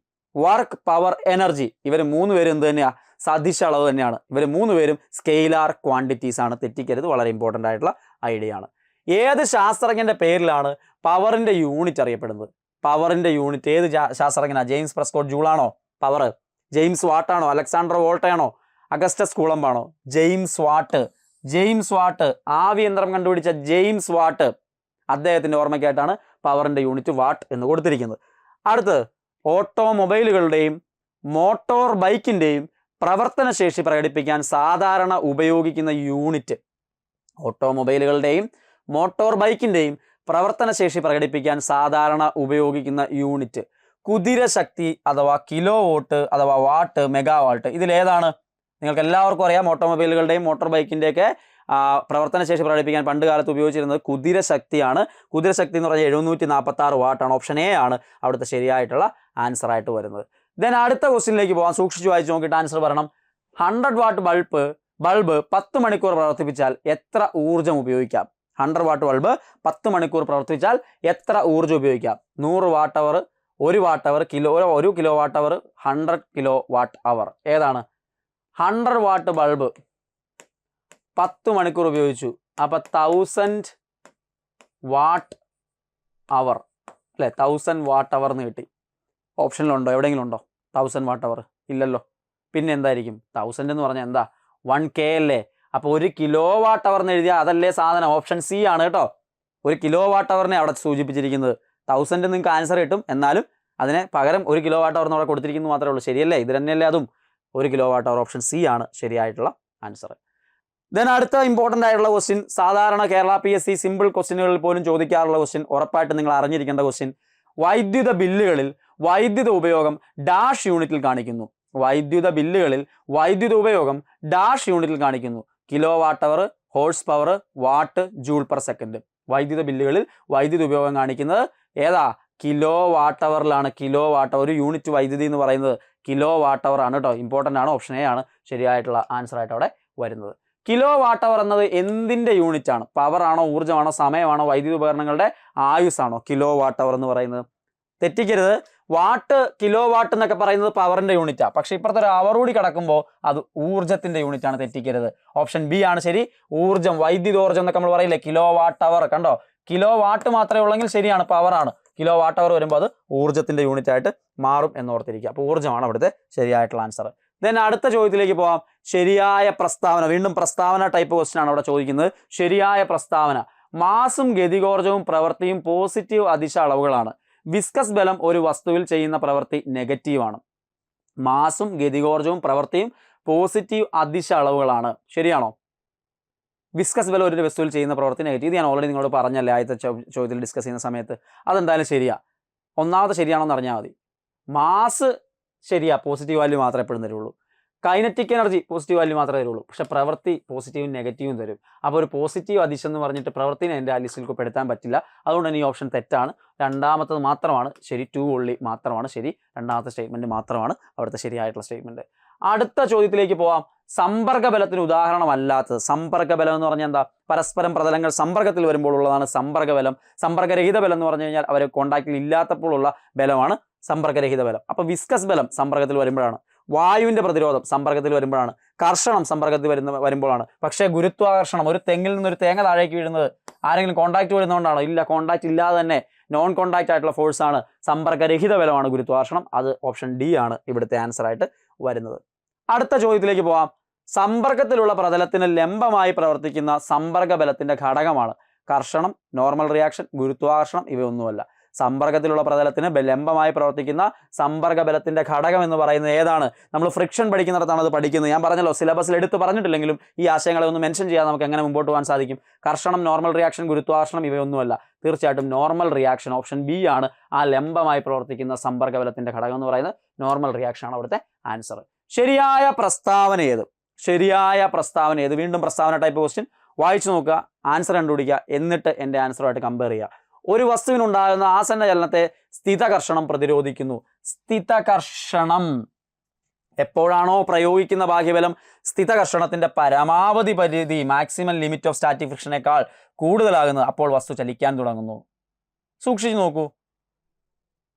ഇവർ 3 പേരും എന്ത് തന്നെയാ, സദിശ അളവ് തന്നെയാണ്. ഇവർ 3 പേരും സ്കെയിലാർ ക്വാണ്ടിറ്റീസ് ആണ്, തെറ്റിക്കരുത്, വളരെ ഇമ്പോർട്ടൻ്റ് ആയിട്ടുള്ള ഐഡിയ ആണ്. ഏത് ശാസ്ത്രജ്ഞന്റെ പേരിലാണ് പവറിന്റെ യൂണിറ്റ് അറിയപ്പെടുന്നത്? പവറിന്റെ യൂണിറ്റ് ഏത് ശാസ്ത്രജ്ഞനാ? ജെയിംസ് പ്രെസ്കോട്ട് ജൂളാണോ പവർ? ജെയിംസ് വാട്ടാണോ? അലക്സാണ്ടർ വോൾട്ടയാണോ? അഗസ്റ്റസ് കൂളംബാണോ? ജെയിംസ് വാട്ട്, ആവി യന്ത്രം കണ്ടുപിടിച്ച ജെയിംസ് വാട്ട്, അദ്ദേഹത്തിന്റെ ഓർമ്മയ്ക്കായിട്ടാണ് പവറിന്റെ യൂണിറ്റ് വാട്ട് എന്ന് കൊടുത്തിരിക്കുന്നത്. അടുത്ത്, ഓട്ടോമൊബൈലുകളുടെയും മോട്ടോർ ബൈക്കിന്റെയും പ്രവർത്തനശേഷി പ്രകടിപ്പിക്കാൻ സാധാരണ ഉപയോഗിക്കുന്ന യൂണിറ്റ്. ഓട്ടോമൊബൈലുകളുടെയും മോട്ടോർ ബൈക്കിന്റെയും പ്രവർത്തനശേഷി പ്രകടിപ്പിക്കാൻ സാധാരണ ഉപയോഗിക്കുന്ന യൂണിറ്റ് കുതിരശക്തി അഥവാ കിലോ വോട്ട് അഥവാ വാട്ട്, മെഗാവാട്ട്. ഇതിലേതാണ്? നിങ്ങൾക്ക് എല്ലാവർക്കും അറിയാം, ഓട്ടോമൊബൈലുകളുടെയും മോട്ടോർ ബൈക്കിൻ്റെയൊക്കെ പ്രവർത്തനശേഷി പ്രകടിപ്പിക്കാൻ പണ്ട് കാലത്ത് ഉപയോഗിച്ചിരുന്നത് കുതിരശക്തിയാണ്. കുതിരശക്തി എന്ന് പറഞ്ഞാൽ 746 വാട്ടാണ്. ഓപ്ഷൻ എ ആണ് അവിടുത്തെ ശരിയായിട്ടുള്ള ആൻസർ ആയിട്ട് വരുന്നത്. ദെൻ അടുത്ത ക്വസ്റ്റ്യനിലേക്ക് പോകാം. സൂക്ഷിച്ച് വായിച്ച് നോക്കിയിട്ട് ആൻസർ പറയണം. 100 വാട്ട് ബൾബ് 10 മണിക്കൂർ പ്രവർത്തിപ്പിച്ചാൽ എത്ര ഊർജ്ജം ഉപയോഗിക്കാം? 100 വാട്ട് ബൾബ് 10 മണിക്കൂർ പ്രവർത്തിച്ചാൽ എത്ര ഊർജ്ജം ഉപയോഗിക്കാം? 100 watt hour, 1 watt hour, 1 kilowatt hour, 100 kilowatt hour. ഏതാണ്? 100 വാട്ട് ബൾബ് 10 മണിക്കൂർ ഉപയോഗിച്ചു, അപ്പം 1000 വാട്ട് അവർ അല്ലേ? 1000 വാട്ട് അവർ എന്ന് കിട്ടി. ഓപ്ഷനിലുണ്ടോ? എവിടെയെങ്കിലും ഉണ്ടോ 1000 വാട്ട് അവർ? ഇല്ലല്ലോ. പിന്നെ എന്തായിരിക്കും? 1000 എന്ന് പറഞ്ഞാൽ എന്താ? 1K അല്ലേ? അപ്പോൾ 1 കിലോ വാട്ട് അവർ എന്ന് എഴുതിയാൽ അതല്ലേ സാധനം. ഓപ്ഷൻ സി ആണ് കേട്ടോ. 1 കിലോ വാട്ട് അവറിനെ അവിടെ സൂചിപ്പിച്ചിരിക്കുന്നത്. 1000 നിങ്ങൾക്ക് ആൻസർ കിട്ടും, എന്നാലും അതിനെ പകരം 1 കിലോ വാട്ട് അവർ അവിടെ കൊടുത്തിരിക്കുന്നു മാത്രമേ ഉള്ളൂ. ശരിയല്ലേ? ഇത് തന്നെയല്ലേ അതും? 1 കിലോ വാട്ട് അവർ. ഓപ്ഷൻ സി ആണ് ശരിയായിട്ടുള്ള ആൻസർ. ദെൻ അടുത്ത ഇമ്പോർട്ടൻ്റ് ആയിട്ടുള്ള ക്വസ്റ്റ്യൻ, സാധാരണ കേരള PSC സിമ്പിൾ ക്വസ്റ്റ്യനുകളിൽ പോലും ചോദിക്കാറുള്ള ക്വസ്റ്റ്യൻ, ഉറപ്പായിട്ട് നിങ്ങൾ അറിഞ്ഞിരിക്കേണ്ട ക്വസ്റ്റ്യൻ. വൈദ്യുത ബില്ലുകളിൽ വൈദ്യുത ഉപയോഗം ഡാഷ് യൂണിറ്റിൽ കാണിക്കുന്നു. വൈദ്യുത ബില്ലുകളിൽ വൈദ്യുത ഉപയോഗം ഡാഷ് യൂണിറ്റിൽ കാണിക്കുന്നു. Kilowatt hour, horsepower, watt, joule per second. വൈദ്യുത ബില്ലുകളിൽ വൈദ്യുത ഉപയോഗം കാണിക്കുന്നത് ഏതാ? കിലോ വാട്ട് അവറിലാണ്. കിലോ വാട്ട് അവർ, ഒരു യൂണിറ്റ് വൈദ്യുതി എന്ന് പറയുന്നത് കിലോ വാട്ട് അവർ ആണ് കേട്ടോ. ഇമ്പോർട്ടൻ്റ് ആണ്. ഓപ്ഷൻ എ ആണ് ശരിയായിട്ടുള്ള ആൻസർ ആയിട്ട് അവിടെ വരുന്നത്. കിലോ വാട്ട് അവർ എന്നത് എന്തിൻ്റെ യൂണിറ്റ് ആണ്? പവർ ആണോ, ഊർജ്ജമാണോ, സമയമാണോ, വൈദ്യുത ഉപകരണങ്ങളുടെ ആയുസ്സാണോ കിലോ വാട്ട് അവർ എന്ന് പറയുന്നത്? തെറ്റിക്കരുത്. വാട്ട്, കിലോ വാട്ട് എന്നൊക്കെ പറയുന്നത് പവറിന്റെ യൂണിറ്റാണ്. പക്ഷെ ഇപ്പുറത്തെ ഒരു അവർ കൂടി കിടക്കുമ്പോൾ അത് ഊർജ്ജത്തിന്റെ യൂണിറ്റ് ആണ്. തെറ്റിക്കരുത്. ഓപ്ഷൻ ബി ആണ് ശരി. ഊർജ്ജം, വൈദ്യുതോർജ്ജം എന്നൊക്കെ നമ്മൾ പറയില്ലേ, കിലോ വാട്ട് അവർ. കണ്ടോ, കിലോ വാട്ട് മാത്രമേ ഉള്ളെങ്കിൽ ശരിയാണ്, പവറാണ്. കിലോ വാട്ട് അവർ വരുമ്പോൾ അത് ഊർജ്ജത്തിന്റെ യൂണിറ്റ് ആയിട്ട് മാറും എന്നോർത്തിരിക്കുക. അപ്പോൾ ഊർജ്ജമാണ് അവിടുത്തെ ശരിയായിട്ടുള്ള ആൻസർ. ദെൻ അടുത്ത ചോദ്യത്തിലേക്ക് പോവാം. ശരിയായ പ്രസ്താവന. വീണ്ടും പ്രസ്താവന ടൈപ്പ് ക്വസ്റ്റ്യൻ ആണ് അവിടെ ചോദിക്കുന്നത്. ശരിയായ പ്രസ്താവന. മാസും ഗതികോർജ്ജവും പ്രവൃത്തിയും പോസിറ്റീവ് അദിശ അളവുകളാണ്. വിസ്കസ് ബലം ഒരു വസ്തുവിൽ ചെയ്യുന്ന പ്രവൃത്തി നെഗറ്റീവാണ്. മാസും ഗതികോർജ്ജവും പ്രവൃത്തിയും പോസിറ്റീവ് അദിശ അളവുകളാണ്. ശരിയാണോ? വിസ്കസ് ബലം ഒരു വസ്തുവിൽ ചെയ്യുന്ന പ്രവൃത്തി നെഗറ്റീവ്. ഇത് ഞാൻ ഓൾറെഡി നിങ്ങളോട് പറഞ്ഞല്ലേ ആദ്യത്തെ ചോദ്യത്തിൽ ഡിസ്കസ് ചെയ്യുന്ന സമയത്ത്. അതെന്തായാലും ശരിയാ. ഒന്നാമത്തെ ശരിയാണോ എന്ന് അറിഞ്ഞാൽ മതി. മാസ് ശരിയാ, പോസിറ്റീവ് വാല്യൂ മാത്രമേ എപ്പോഴും തരുള്ളൂ. കൈനറ്റിക് എനർജി പോസിറ്റീവ് വാല്യൂ മാത്രമേ തരുള്ളൂ. പക്ഷെ പ്രവൃത്തി പോസിറ്റീവും നെഗറ്റീവും തരും. അപ്പോൾ ഒരു പോസിറ്റീവ് അദിശ എന്ന് പറഞ്ഞിട്ട് പ്രവൃത്തിനെ എൻ്റെ ആ ലിസ്റ്റിൽ പെടുത്താൻ പറ്റില്ല. അതുകൊണ്ട് തന്നെ ഈ ഓപ്ഷൻ തെറ്റാണ്. രണ്ടാമത്തത് മാത്രമാണ് ശരി. 2 only മാത്രമാണ് ശരി. രണ്ടാമത്തെ സ്റ്റേറ്റ്മെൻറ്റ് മാത്രമാണ് അവിടുത്തെ ശരിയായിട്ടുള്ള സ്റ്റേറ്റ്മെൻറ്റ്. അടുത്ത ചോദ്യത്തിലേക്ക് പോവാം. സമ്പർക്ക ബലത്തിന് ഉദാഹരണമല്ലാത്തത്. സമ്പർക്ക ബലം എന്ന് പറഞ്ഞാൽ എന്താ? പരസ്പരം പ്രതലങ്ങൾ സമ്പർക്കത്തിൽ വരുമ്പോൾ ഉള്ളതാണ് സമ്പർക്ക ബലം. സമ്പർക്കരഹിത ബലം എന്ന് പറഞ്ഞു കഴിഞ്ഞാൽ അവർ കോണ്ടാക്റ്റിൽ ഇല്ലാത്തപ്പോഴുള്ള ബലമാണ് സമ്പർക്കരഹിത ബലം. അപ്പോൾ വിസ്കസ് ബലം സമ്പർക്കത്തിൽ വരുമ്പോഴാണ്. വായുവിന്റെ പ്രതിരോധം സമ്പർക്കത്തിൽ വരുമ്പോഴാണ്. കർഷണം സമ്പർക്കത്തിൽ വരുമ്പോഴാണ്. പക്ഷേ ഗുരുത്വാകർഷണം, ഒരു തെങ്ങിൽ നിന്നൊരു തേങ്ങ താഴേക്ക് വീഴുന്നത് ആരെങ്കിലും കോണ്ടാക്ട് വരുന്നതുകൊണ്ടാണോ? ഇല്ല, കോണ്ടാക്ട് ഇല്ലാതെ തന്നെ നോൺ കോണ്ടാക്ട് ആയിട്ടുള്ള ഫോഴ്സാണ്. സമ്പർക്കരഹിത ബലമാണ് ഗുരുത്വാകർഷണം. അത് ഓപ്ഷൻ ഡി ആണ് ഇവിടുത്തെ ആൻസർ ആയിട്ട് വരുന്നത്. അടുത്ത ചോദ്യത്തിലേക്ക് പോവാം. സമ്പർക്കത്തിലുള്ള പ്രതലത്തിന് ലംബമായി പ്രവർത്തിക്കുന്ന സമ്പർക്ക ബലത്തിന്റെ ഘടകമാണ് കർഷണം, നോർമൽ റിയാക്ഷൻ, ഗുരുത്വാകർഷണം. ഇവയൊന്നുമല്ല. സമ്പർക്കത്തിലുള്ള പ്രതലത്തിന് ലംബമായി പ്രവർത്തിക്കുന്ന സമ്പർക്ക ബലത്തിന്റെ ഘടകം എന്ന് പറയുന്നത് ഏതാണ്? നമ്മൾ ഫ്രിക്ഷൻ പഠിക്കുന്നിടത്താണ് അത് പഠിക്കുന്നത്. ഞാൻ പറഞ്ഞല്ലോ, സിലബസിൽ എടുത്ത് പറഞ്ഞിട്ടില്ലെങ്കിലും ഈ ആശയങ്ങളെ ഒന്ന് മെൻഷൻ ചെയ്യാതെ നമുക്ക് എങ്ങനെ മുമ്പോട്ട് പോകാൻ സാധിക്കും? കർഷണം, നോർമൽ റിയാക്ഷൻ, ഗുരുത്വാകർഷണം ഇവയൊന്നുമല്ല. തീർച്ചയായിട്ടും നോർമൽ റിയാക്ഷൻ. ഓപ്ഷൻ ബി ആണ് ആ ലംബമായി പ്രവർത്തിക്കുന്ന സമ്പർക്ക ബലത്തിന്റെ ഘടകം എന്ന് പറയുന്നത്. നോർമൽ റിയാക്ഷൻ ആണ് അവിടുത്തെ ആൻസർ. ശരിയായ പ്രസ്താവന ഏത്? ശരിയായ പ്രസ്താവന ഏത്? വീണ്ടും പ്രസ്താവന ടൈപ്പ് ക്വസ്റ്റ്യൻ. വായിച്ചു നോക്കുക, ആൻസർ കണ്ടുപിടിക്കുക, എന്നിട്ട് എൻ്റെ ആൻസറുമായിട്ട് കമ്പയർ ചെയ്യുക. ഒരു വസ്തുവിനുണ്ടാകുന്ന ആസന്ന ചലനത്തെ സ്ഥിതകർഷണം പ്രതിരോധിക്കുന്നു. സ്ഥിതകർഷണം എപ്പോഴാണോ പ്രയോഗിക്കുന്ന ബാഹ്യബലം സ്ഥിതകർഷണത്തിന്റെ പരമാവധി പരിധി മാക്സിമം ലിമിറ്റ് ഓഫ് സ്റ്റാറ്റിക് ഫ്രിക്ഷനേക്കാൾ കൂടുതലാകുന്നത്, അപ്പോൾ വസ്തു ചലിക്കാൻ തുടങ്ങുന്നു. സൂക്ഷിച്ചു നോക്കൂ.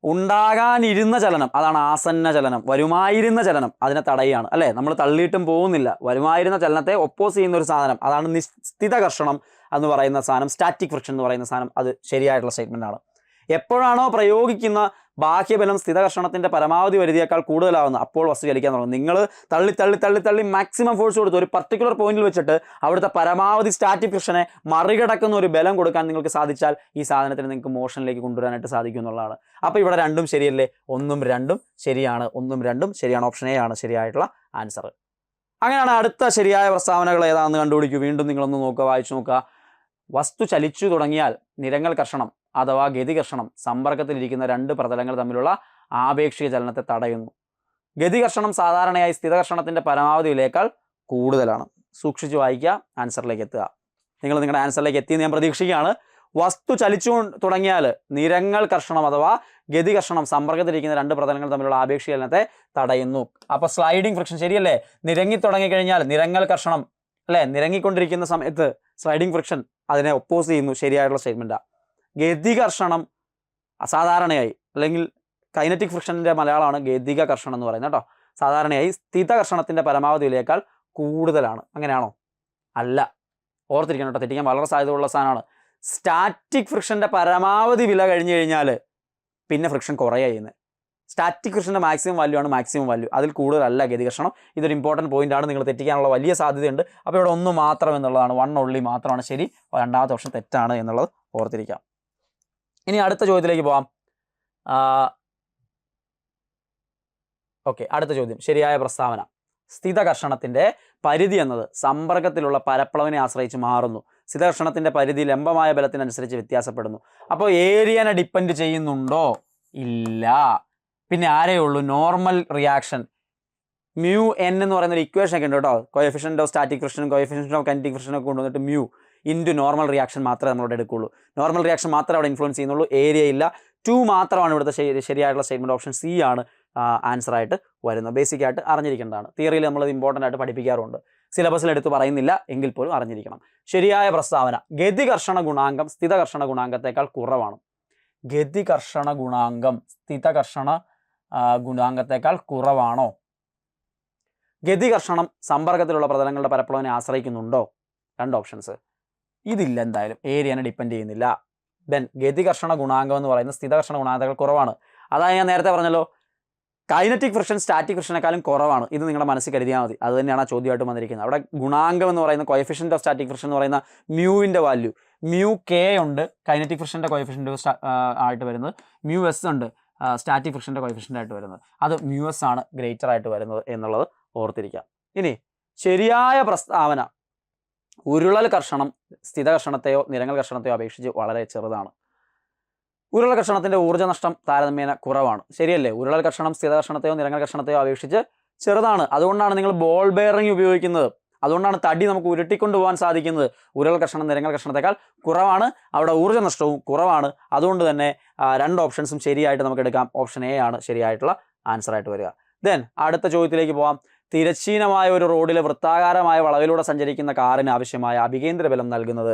ഉണ്ടാകാനിരുന്ന ചലനം, അതാണ് ആസന്ന ചലനം. വരുമായിരുന്ന ചലനം അതിനെ തടയുകയാണ്, അല്ലേ? നമ്മൾ തള്ളിയിട്ടും പോകുന്നില്ല. വരുമായിരുന്ന ചലനത്തെ ഒപ്പോസ് ചെയ്യുന്ന ഒരു സാധനം, അതാണ് സ്ഥിതകർഷണം എന്ന് പറയുന്ന സാധനം. സ്റ്റാറ്റിക് ഫ്രിക്ഷൻ എന്ന് പറയുന്ന സാധനം, അത് ശരിയായിട്ടുള്ള സ്റ്റേറ്റ്മെന്റ് ആണ്. എപ്പോഴാണോ പ്രയോഗിക്കുന്ന ബാഹ്യബലം സ്ഥിതകർഷണത്തിന്റെ പരമാവധി പരിധിയേക്കാൾ കൂടുതലാവുന്നത്, അപ്പോൾ വസ്തു ചലിക്കാൻ തുടങ്ങും. നിങ്ങൾ തള്ളി തള്ളി തള്ളി തള്ളി മാക്സിമം ഫോഴ്സ് കൊടുത്ത് ഒരു പർട്ടിക്കുലർ പോയിന്റിൽ വെച്ചിട്ട് അവിടുത്തെ പരമാവധി സ്റ്റാറ്റിക് ഫ്രിക്ഷനെ മറികടക്കുന്ന ഒരു ബലം കൊടുക്കാൻ നിങ്ങൾക്ക് സാധിച്ചാൽ ഈ സാധനത്തിന് നിങ്ങൾക്ക് മോഷനിലേക്ക് കൊണ്ടുവരാനായിട്ട് സാധിക്കും എന്നുള്ളതാണ്. അപ്പോൾ ഇവിടെ രണ്ടും ശരിയല്ലേ? 1ഉം 2ഉം ശരിയാണ്. 1ഉം 2ഉം ശരിയാണ്. ഓപ്ഷൻ എ ആണ് ശരിയായിട്ടുള്ള ആൻസർ. അങ്ങനെയാണ് അടുത്ത ശരിയായ പ്രസ്താവനകൾ ഏതാണെന്ന് കണ്ടുപിടിക്കൂ. വീണ്ടും നിങ്ങളൊന്ന് നോക്കുക, വായിച്ചു നോക്കുക. വസ്തു ചലിച്ചു തുടങ്ങിയാൽ നിരങ്ങൽ കർഷണം അഥവാ ഗതികർഷണം സമ്പർക്കത്തിലിരിക്കുന്ന രണ്ട് പ്രതലങ്ങൾ തമ്മിലുള്ള ആപേക്ഷിക ചലനത്തെ തടയുന്നു. ഗതികർഷണം സാധാരണയായി സ്ഥിതകർഷണത്തിന്റെ പരമാവധി വിലയേക്കാൾ കൂടുതലാണ്. സൂക്ഷിച്ചു വായിക്കുക, ആൻസറിലേക്ക് എത്തുക. നിങ്ങൾ നിങ്ങളുടെ ആൻസറിലേക്ക് എത്തിയെന്ന് ഞാൻ പ്രതീക്ഷിക്കുകയാണ്. വസ്തു ചലിച്ചു തുടങ്ങിയാൽ നിരങ്ങൽ കർഷണം അഥവാ ഗതികർഷണം സമ്പർക്കത്തിലിരിക്കുന്ന രണ്ട് പ്രതലങ്ങൾ തമ്മിലുള്ള ആപേക്ഷിക ചലനത്തെ തടയുന്നു. അപ്പൊ സ്ലൈഡിംഗ് ഫ്രിക്ഷൻ ശരിയല്ലേ? നിരങ്ങി തുടങ്ങിക്കഴിഞ്ഞാൽ നിരങ്ങൽ കർഷണം, അല്ലെ? നിരങ്ങിക്കൊണ്ടിരിക്കുന്ന സമയത്ത് സ്ലൈഡിംഗ് ഫ്രിക്ഷൻ അതിനെ ഒപ്പോസ് ചെയ്യുന്നു. ശരിയായിട്ടുള്ള സ്റ്റേറ്റ്മെന്റാ. ഗതികർഷണം അസാധാരണയായി, അല്ലെങ്കിൽ കൈനറ്റിക് ഫ്രിക്ഷന്റെ മലയാളമാണ് ഗതിക കർഷണം എന്ന് പറയുന്നത് കേട്ടോ. സാധാരണയായി സ്ഥിതകർഷണത്തിന്റെ പരമാവധി വിലയേക്കാൾ കൂടുതലാണ്. അങ്ങനെയാണോ? അല്ല. ഓർത്തിരിക്കണം കേട്ടോ, തെറ്റിക്കാൻ വളരെ സാധ്യതയുള്ള സാധനമാണ്. സ്റ്റാറ്റിക് ഫ്രിക്ഷന്റെ പരമാവധി വില കഴിഞ്ഞു കഴിഞ്ഞാൽ പിന്നെ ഫ്രിക്ഷൻ കുറയുക ചെയ്യുന്നത്. സ്റ്റാറ്റിക് ഫ്രിക്ഷന്റെ മാക്സിമം വാല്യൂ ആണ് മാക്സിമം വാല്യൂ, അതിൽ കൂടുതലല്ല ഗതികർഷണം. ഇതൊരു ഇമ്പോർട്ടൻറ്റ് പോയിന്റ് ആണ്, നിങ്ങൾ തെറ്റിക്കാനുള്ള വലിയ സാധ്യതയുണ്ട്. അപ്പോൾ ഇവിടെ 1 മാത്രം എന്നുള്ളതാണ്, 1 only മാത്രമാണ് ശരി. രണ്ടാമത്തെ ഓപ്ഷൻ തെറ്റാണ് എന്നുള്ളത് ഓർത്തിരിക്കാം. ഇനി അടുത്ത ചോദ്യത്തിലേക്ക് പോവാം. ഓക്കെ, അടുത്ത ചോദ്യം. ശരിയായ പ്രസ്താവന. സ്ഥിതകർഷണത്തിന്റെ പരിധി എന്നത് സമ്പർക്കത്തിലുള്ള പരപ്പളവിനെ ആശ്രയിച്ച് മാറുന്നു. സ്ഥിതകർഷണത്തിന്റെ പരിധി ലംബമായ ബലത്തിനനുസരിച്ച് വ്യത്യാസപ്പെടുന്നു. അപ്പോൾ ഏരിയനെ ഡിപ്പെൻഡ് ചെയ്യുന്നുണ്ടോ? ഇല്ല. പിന്നെ ആരേ ഉള്ളൂ? നോർമൽ റിയാക്ഷൻ മ്യൂ എൻ എന്ന് പറയുന്ന ഒരു ഇക്വേഷൻ ഒക്കെ ഉണ്ട് കേട്ടോ. കോഎഫിഷ്യന്റ് ഓഫ് സ്റ്റാറ്റിക് ഫ്രിക്ഷനും കോഎഫിഷ്യന്റ് ഓഫ് കൈനറ്റിക് ഫ്രിക്ഷനും ഒക്കെ കൊണ്ടുവന്നിട്ട് മ്യൂ ഇൻറ്റു നോർമൽ റിയാക്ഷൻ മാത്രമേ നമ്മളോട് എടുക്കുള്ളൂ. നോർമൽ റിയാക്ഷൻ മാത്രമേ അവിടെ ഇൻഫ്ലുവൻസ് ചെയ്യുന്നുള്ളൂ, ഏരിയ ഇല്ല. 2 മാത്രമാണ് ഇവിടുത്തെ ശരിയായിട്ടുള്ള സ്റ്റേറ്റ്മെന്റ്. ഓപ്ഷൻ സി ആണ് ആൻസർ ആയിട്ട് വരുന്നത്. ബേസിക് ആയിട്ട് അറിഞ്ഞിരിക്കേണ്ടതാണ്. തിയറിയിൽ നമ്മളത് ഇമ്പോർട്ടൻ്റ് ആയിട്ട് പഠിപ്പിക്കാറുണ്ട്, സിലബസിൽ എടുത്ത് പറയുന്നില്ല എങ്കിൽ പോലും അറിഞ്ഞിരിക്കണം. ശരിയായ പ്രസ്താവന. ഗതികർഷണ ഗുണാങ്കം സ്ഥിതകർഷണ ഗുണാങ്കത്തേക്കാൾ കുറവാണ്. ഗതികർഷണ ഗുണാങ്കം സ്ഥിതകർഷണ ഗുണാങ്കത്തേക്കാൾ കുറവാണോ? ഗതികർഷണം സമ്പർക്കത്തിലുള്ള പ്രതലങ്ങളുടെ പരപ്പളവിനെ ആശ്രയിക്കുന്നുണ്ടോ? 2 ഓപ്ഷൻസ്. ഇതില്ല, എന്തായാലും ഏരിയനെ ഡിപ്പെൻഡ് ചെയ്യുന്നില്ല. ദെൻ ഗതികർഷണ ഗുണാങ്കം എന്ന് പറയുന്നത് സ്ഥിതകർഷണ ഗുണാങ്കത്തേക്കാൾ കുറവാണ്. അതായത് ഞാൻ നേരത്തെ പറഞ്ഞല്ലോ, കൈനറ്റിക് ഫ്രിക്ഷൻ സ്റ്റാറ്റിക് ഫ്രിക്ഷനേക്കാളും കുറവാണ്. ഇത് നിങ്ങളുടെ മനസ്സിൽ കരുതിയാൽ മതി. അത് തന്നെയാണ് ആ ചോദ്യമായിട്ട് വന്നിരിക്കുന്നത്. അവിടെ ഗുണാങ്കം എന്ന് പറയുന്ന കോഎഫിഷ്യന്റ് ഓഫ് സ്റ്റാറ്റിക് ഫ്രിക്ഷൻ എന്ന് പറയുന്ന മ്യൂവിൻ്റെ വാല്യൂ മ്യൂ കെ ഉണ്ട്, കൈനറ്റിക് ഫ്രിക്ഷൻ്റെ കോഎഫിഷ്യന്റ് ആയിട്ട് വരുന്നത്. മ്യൂ എസ് ഉണ്ട്, സ്റ്റാറ്റിക് ഫ്രിക്ഷൻ്റെ കോഎഫിഷ്യന്റ് ആയിട്ട് വരുന്നത്. അത് മ്യൂ എസ് ആണ് ഗ്രേറ്റർ ആയിട്ട് വരുന്നത് എന്നുള്ളത് ഓർത്തിരിക്കാം. ഇനി ശരിയായ പ്രസ്താവന. ഉരുളൽ കർഷണം സ്ഥിതകർഷണത്തെയോ നിരങ്ങൽ കർഷണത്തെയോ അപേക്ഷിച്ച് വളരെ ചെറുതാണ്. ഉരുളൽ കർഷണത്തിന്റെ ഊർജ്ജ നഷ്ടം താരതമ്യേന കുറവാണ്. ശരിയല്ലേ? ഉരുളൽ കർഷണം സ്ഥിതകർഷണത്തെയോ നിരങ്ങൽ കർഷണത്തെയോ അപേക്ഷിച്ച് ചെറുതാണ്. അതുകൊണ്ടാണ് നിങ്ങൾ ബോൾ ബെയറിംഗ് ഉപയോഗിക്കുന്നത്. അതുകൊണ്ടാണ് തടി നമുക്ക് ഉരുട്ടിക്കൊണ്ട് പോകാൻ സാധിക്കുന്നത്. ഉരുളൽ കർഷണം നിരങ്ങൽ കർഷണത്തെക്കാൾ കുറവാണ്, അവിടെ ഊർജ്ജ നഷ്ടവും കുറവാണ്. അതുകൊണ്ട് തന്നെ 2 ഓപ്ഷൻസും ശരിയായിട്ട് നമുക്ക് എടുക്കാം. ഓപ്ഷൻ എ ആണ് ശരിയായിട്ടുള്ള ആൻസർ ആയിട്ട് വരിക. ദെൻ അടുത്ത ചോദ്യത്തിലേക്ക് പോവാം. തിരശ്ചീനമായ ഒരു റോഡിലെ വൃത്താകാരമായ വളവിലൂടെ സഞ്ചരിക്കുന്ന കാറിന് ആവശ്യമായ അഭികേന്ദ്ര ബലം നൽകുന്നത്.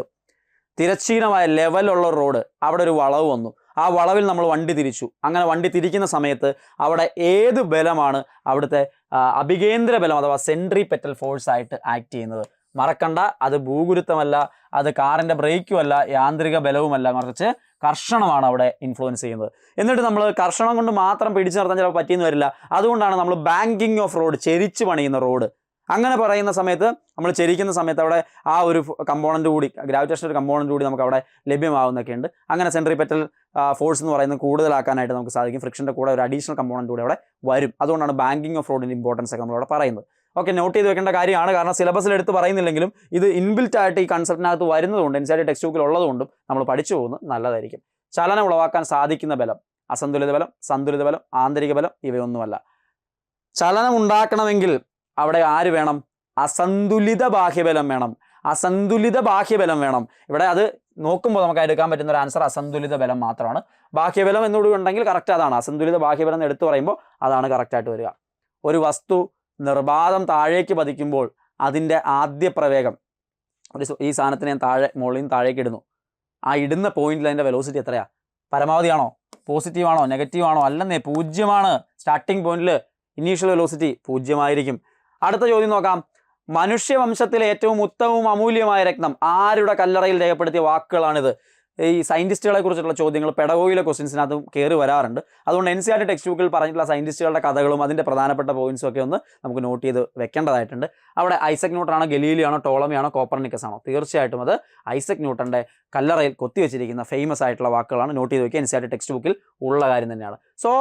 തിരശ്ചീനമായ ലെവലുള്ള റോഡ്, അവിടെ ഒരു വളവ് വന്നു, ആ വളവിൽ നമ്മൾ വണ്ടി തിരിച്ചു. അങ്ങനെ വണ്ടി തിരിക്കുന്ന സമയത്ത് അവിടെ ഏത് ബലമാണ് അവിടുത്തെ അഭികേന്ദ്ര ബലം അഥവാ സെൻട്രിപെറ്റൽ ഫോഴ്സ് ആയിട്ട് ആക്ട് ചെയ്യുന്നത്? മറക്കണ്ട, അത് ഭൂഗുരുത്വമല്ല, അത് കാറിൻ്റെ ബ്രേക്കും അല്ല, യാന്ത്രിക ബലവുമല്ല, മറിച്ച് കർഷണമാണ് അവിടെ ഇൻഫ്ലുവൻസ് ചെയ്യുന്നത്. എന്നിട്ട് നമ്മൾ കർഷണം കൊണ്ട് മാത്രം പിടിച്ചു നിർത്താൻ ചിലപ്പോൾ പറ്റിയെന്ന് വരില്ല. അതുകൊണ്ടാണ് നമ്മൾ ബാങ്കിങ് ഓഫ് റോഡ്, ചെരിച്ച് പണിയുന്ന റോഡ്. അങ്ങനെ പറയുന്ന സമയത്ത്, നമ്മൾ ചെരിക്കുന്ന സമയത്ത് അവിടെ ആ ഒരു കമ്പോണൻ്റ് കൂടി, ഗ്രാവിറ്റേഷൻ ഒരു കമ്പോണൻ്റ് കൂടി നമുക്ക് അവിടെ ലഭ്യമാവുന്നൊക്കെ ഉണ്ട്. അങ്ങനെ സെൻട്രിപെറ്റൽ ഫോഴ്സ് എന്ന് പറയുന്നത് കൂടുതലാക്കാനായിട്ട് നമുക്ക് സാധിക്കും. ഫ്രിക്ഷൻ്റെ കൂടെ ഒരു അഡീഷണൽ കമ്പോണൻ്റ് കൂടി അവിടെ വരും. അതുകൊണ്ടാണ് ബാങ്കിങ് ഓഫ് റോഡിൻ്റെ ഇമ്പോർട്ടൻസ് ഒക്കെ നമ്മളവിടെ പറയുന്നത്. ഓക്കെ, നോട്ട് ചെയ്ത് വെക്കേണ്ട കാര്യമാണ്. കാരണം സിലബസിൽ എടുത്ത് പറയുന്നില്ലെങ്കിലും ഇത് ഇൻബിൽറ്റ് ആയിട്ട് ഈ കൺസെപ്റ്റിനകത്ത് വരുന്നതുകൊണ്ട്, എൻസൈഡ് ടെക്സ്റ്റ് ബുക്കിൽ ഉള്ളതുകൊണ്ടും നമ്മൾ പഠിച്ചു പോകുന്നത് നല്ലതായിരിക്കും. ചലനം ഉളവാക്കാൻ സാധിക്കുന്ന ബലം അസന്തുലിത ബലം, സന്തുലിത ബലം, ആന്തരിക ബലം ഇവയൊന്നുമല്ല. ചലനം ഉണ്ടാക്കണമെങ്കിൽ അവിടെ ആര് വേണം? അസന്തുലിത ബാഹ്യബലം വേണം. അസന്തുലിത ബാഹ്യബലം വേണം. ഇവിടെ അത് നോക്കുമ്പോൾ നമുക്ക് എടുക്കാൻ പറ്റുന്ന ഒരു ആൻസർ അസന്തുലിത ബലം മാത്രമാണ്. ബാഹ്യബലം എന്നുകൂടി ഉണ്ടെങ്കിൽ കറക്റ്റ് അതാണ്. അസന്തുലിത ബാഹ്യബലം എന്ന് എടുത്തു പറയുമ്പോൾ അതാണ് കറക്റ്റായിട്ട് വരിക. ഒരു വസ്തു നിർബാധം താഴേക്ക് പതിക്കുമ്പോൾ അതിൻ്റെ ആദ്യ പ്രവേഗം, ഈ സാധനത്തിന് ഞാൻ മുകളിൽ നിന്ന് താഴേക്ക് ഇടുന്നു, ആ ഇടുന്ന പോയിന്റിൽ അതിൻ്റെ വെലോസിറ്റി എത്രയാണ്? പരമാവധിയാണോ, പോസിറ്റീവ് ആണോ, നെഗറ്റീവ് ആണോ? അല്ലെന്നേ, 0 സ്റ്റാർട്ടിങ് പോയിന്റിൽ ഇനീഷ്യൽ വെലോസിറ്റി 0 അടുത്ത ചോദ്യം നോക്കാം. മനുഷ്യവംശത്തിലെ ഏറ്റവും ഉത്തമവും അമൂല്യമായ രത്നം ആരുടെ കല്ലറയിൽ രേഖപ്പെടുത്തിയ വാക്കുകളാണിത്? ഈ സയൻറ്റിസ്റ്റുകളെ കുറിച്ചുള്ള ചോദ്യങ്ങൾ പെഡഗോഗിയിലെ ക്വസ്റ്റ്യൻസിനകത്തും കയറി വരാറുണ്ട്. അതുകൊണ്ട് NCERT ടെക്സ്റ്റ് ബുക്കിൽ പറഞ്ഞിട്ടുള്ള സയൻറ്റിസ്റ്റുകളുടെ കഥകളും അതിൻ്റെ പ്രധാനപ്പെട്ട പോയിന്റ്സും ഒക്കെ ഒന്ന് നമുക്ക് നോട്ട് ചെയ്ത് വെക്കേണ്ടതായിട്ടുണ്ട്. അവിടെ ഐസക് ന്യൂട്ടനാണോ, ഗലീലിയാണോ, ടോളമിയാണോ, കോപ്പർനിക്കസ് ആണോ? തീർച്ചയായിട്ടും അത് ഐസക് ന്യൂട്ടൻ്റെ കല്ലറയിൽ കൊത്തിവെച്ചിരിക്കുന്ന ഫേമസ് ആയിട്ടുള്ള വാക്കുകളാണ്. നോട്ട് ചെയ്ത് വെക്കുക. NCERT ടെക്സ്റ്റ് ബുക്കിൽ ഉള്ള കാര്യം തന്നെയാണ്. സോ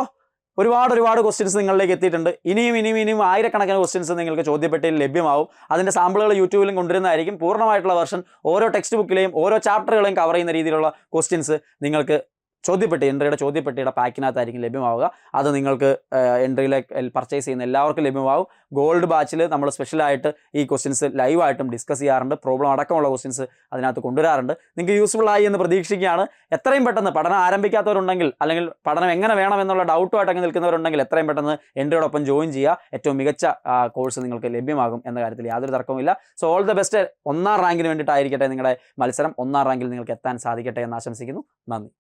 ഒരുപാട് ക്വസ്റ്റ്യൻസ് നിങ്ങളിലേക്ക് എത്തിയിട്ടുണ്ട്. ഇനിയും ആയിരക്കണക്കിന് ക്വസ്റ്റ്യൻസ് നിങ്ങൾക്ക് ചോദ്യപ്പെട്ടിയിൽ ലഭ്യമാവും. അതിൻ്റെ സാമ്പിളുകൾ യൂട്യൂബിലും കൊണ്ടുവരുന്നതായിരിക്കും. പൂർണ്ണമായിട്ടുള്ള വെർഷൻ ഓരോ ടെക്സ്റ്റ് ബുക്കിലെയും ഓരോ ചാപ്റ്ററുകളെയും കവർ ചെയ്യുന്ന രീതിയിലുള്ള ക്വസ്റ്റ്യൻസ് നിങ്ങൾക്ക് എൻട്രിയുടെ ചോദ്യപ്പെട്ടിയുടെ പാക്കിനകത്തായിരിക്കും ലഭ്യമാവുക. അത് നിങ്ങൾക്ക് എൻട്രിയിലെ പർച്ചേസ് ചെയ്യുന്ന എല്ലാവർക്കും ലഭ്യമാവും. ഗോൾഡ് ബാച്ചിൽ നമ്മൾ സ്പെഷ്യലായിട്ട് ഈ ക്വസ്റ്റ്യൻസ് ലൈവായിട്ടും ഡിസ്കസ് ചെയ്യാറുണ്ട്. പ്രോബ്ലം അടക്കമുള്ള ക്വസ്റ്റ്യൻസ് അതിനകത്ത് കൊണ്ടുവരാറുണ്ട്. നിങ്ങൾക്ക് യൂസ്ഫുൾ ആയി എന്ന് പ്രതീക്ഷിക്കുകയാണ്. എത്രയും പെട്ടെന്ന് പഠനം ആരംഭിക്കാത്തവരുണ്ടെങ്കിൽ, അല്ലെങ്കിൽ പഠനം എങ്ങനെ വേണമെന്നുള്ള ഡൗട്ടുമായിട്ടൊക്കെ നിൽക്കുന്നവരുണ്ടെങ്കിൽ എത്രയും പെട്ടെന്ന് എൻട്രിയോടൊപ്പം ജോയിൻ ചെയ്യുക. ഏറ്റവും മികച്ച കോഴ്സ് നിങ്ങൾക്ക് ലഭ്യമാകും എന്ന കാര്യത്തിൽ യാതൊരു തർക്കവുമില്ല. So all the best. 1ാം റാങ്കിന് വേണ്ടിയിട്ടായിരിക്കട്ടെ നിങ്ങളുടെ മത്സരം. 1ാം റാങ്കിൽ നിങ്ങൾക്ക് എത്താൻ സാധിക്കട്ടെ എന്ന് ആശംസിക്കുന്നു. നന്ദി.